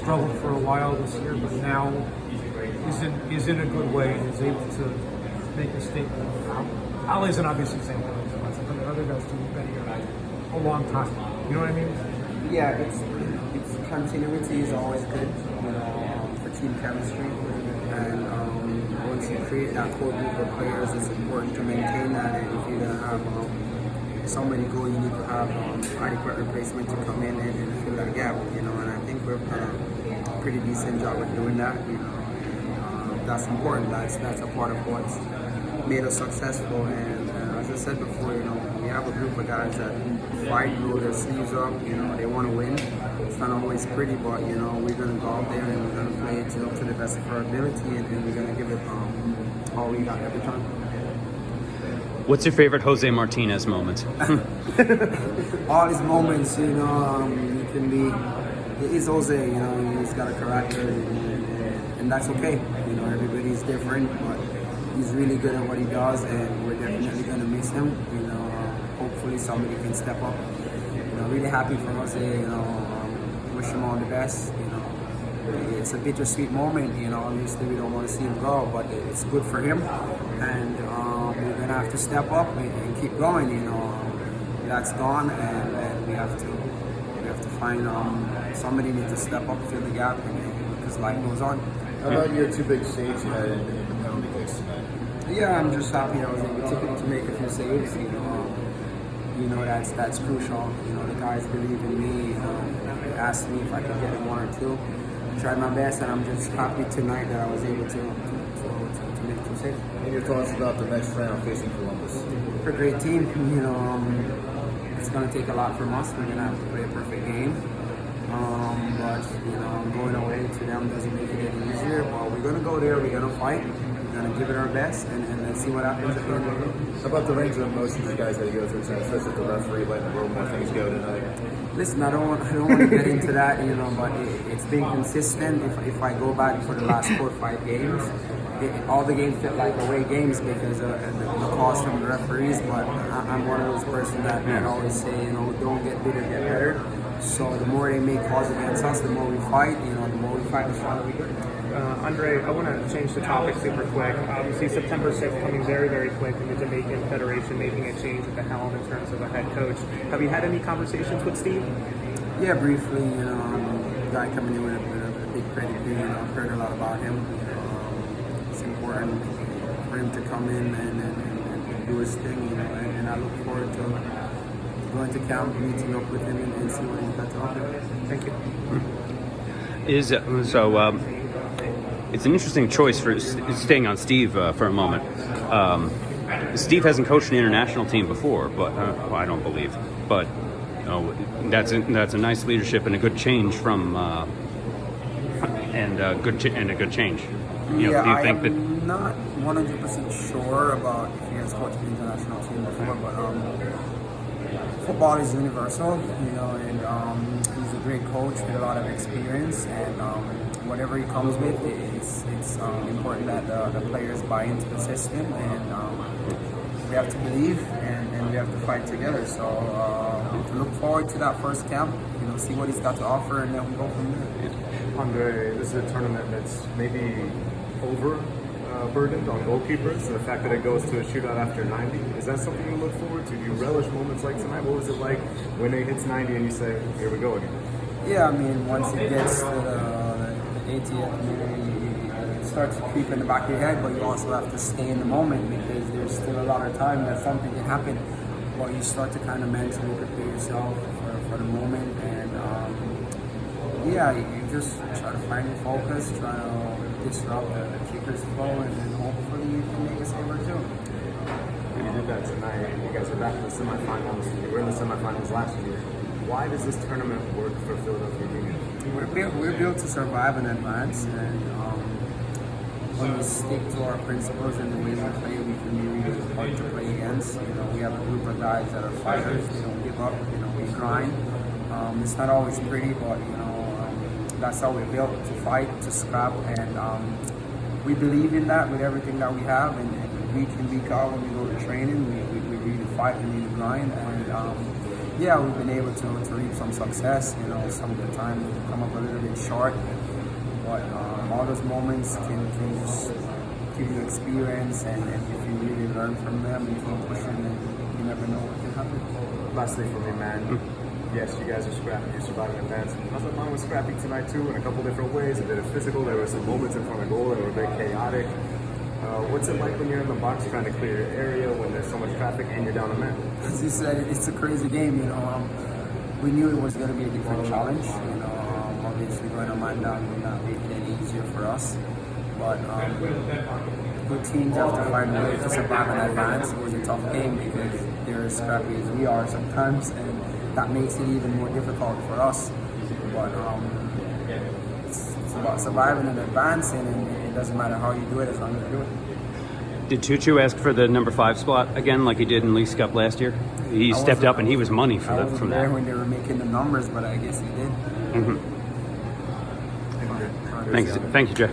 struggled for a while this year, but now is in a good way and is able to make a statement. Ali's an obvious example of this, but the other guys do been here a long time. You know what I mean? Yeah, it's continuity is always good, for team chemistry. And once you create that core group of players, it's important to maintain that. And if you're gonna have somebody go, you need to have adequate replacement to come in and fill that gap. And I think we've done a pretty decent job of doing that. That's important. That's a part of what's made us successful. And as I said before, we have a group of guys that fight, roll their sleeves up. They want to win. It's not always pretty, but we're going to go out there and we're going to play it to the best of our ability, and we're going to give it all we got every time. What's your favorite Jose Martinez moment? All his moments, he can be. He's Jose, he's got a character, and that's okay. Everybody's different, but he's really good at what he does, and we're definitely going to miss him. Hopefully somebody can step up. Really happy for Jose. Wish him all the best. It's a bittersweet moment. Obviously we don't want to see him go, but it's good for him, and we're gonna have to step up and keep going. That's gone, and we have to find somebody needs to step up, fill the gap, because life goes on. How about your two big saves you had in the penalty kicks tonight? Yeah, I'm just happy I was able to make a few saves. That's crucial. The guys believe in me. They asked me if I could get in one or two. I tried my best, and I'm just happy tonight that I was able to make two saves. And your thoughts about the next round facing Columbus? We're a great team. It's going to take a lot from us. We're going to have to play a perfect game. But going away to them doesn't make it any easier. But we're going to go there. We're going to fight. We're going to give it our best, and let's see what happens at the end of the game. How about the range of emotions you guys had to go through tonight, especially with the referee letting a little more things go tonight? Listen, I don't want to get into that, but it's been consistent. If I go back for the last 4 or 5 games, all the games felt like away games because of the calls from the referees. But I'm one of those persons that always say, don't get bitter, get better. So the more they make calls against us, the more we fight. The more we fight, the stronger we get. Andre, I want to change the topic super quick. Obviously, September 6th coming very, very quick, and the Jamaican Federation making a change at the helm in terms of a head coach. Have you had any conversations with Steve? Yeah, briefly. Guy coming in with a big pedigree. I've heard a lot about him. It's important for him to come in and do his thing. And I look forward to going to camp, meeting up with him, and see what he's got to offer. Thank you. It's an interesting choice for staying on Steve for a moment. Steve hasn't coached an international team before, but I don't believe. But that's a nice leadership and a good change from a good change. Do you think that? I'm not 100% sure about if he has coached an international team before, but football is universal, and he's a great coach with a lot of experience, and whatever he comes with, it's important that the players buy into the system, and we have to believe, and we have to fight together. So look forward to that first camp, see what he's got to offer, and then we go from there. Andre, this is a tournament that's maybe overburdened on goalkeepers, and the fact that it goes to a shootout after 90. Is that something you look forward to? Do you relish moments like tonight? What was it like when it hits 90 and you say, here we go again? Yeah, once it gets to the 80th minute, it starts to creep in the back of your head, but you also have to stay in the moment because there's still a lot of time that something can happen. But you start to kind of mentally prepare yourself for the moment, and you just try to find your focus, try to disrupt the kicker's flow, and then hopefully you can make a save or two. You did that tonight. You guys are back in the semifinals. You were in the semifinals last year. Why does this tournament work for Philadelphia Union? We're built to survive and advance, and when we stick to our principles and the way we play, we can be really hard to play against. We have a group of guys that are fighters. We don't give up. We grind. It's not always pretty, but that's how we're built, to fight, to scrap, and we believe in that with everything that we have, and week in, week out when we go to training, we really fight and really grind, and yeah, we've been able to reap some success. You know, some of the times we've come up a little bit short, but all those moments can just give you experience, and if you really learn from them and keep pushing, then you never know what can happen. Lastly for me, man. Yes, you guys are scrappy. You survived in advance. Mazatlan was scrappy tonight too, in a couple different ways. A bit of physical. There were some moments in front of goal that were a bit chaotic. What's it like when you're in the box trying to clear your area when there's so much traffic and you're down a man? As you said, it's a crazy game. You know, we knew it was going to be a different challenge. You know, obviously going a man down would not make it any easier for us. But good teams have to find ways to survive in advance. It was a tough game because they're as scrappy as we are sometimes, and that makes it even more difficult for us. But it's about surviving and advancing, and it doesn't matter how you do it as long as you do it. Did Tutu ask for the number 5 spot again, like he did in Leagues Cup last year? He stepped up and he was money for that. From there that. when they were making the numbers, but I guess he did. Thank you, Jay.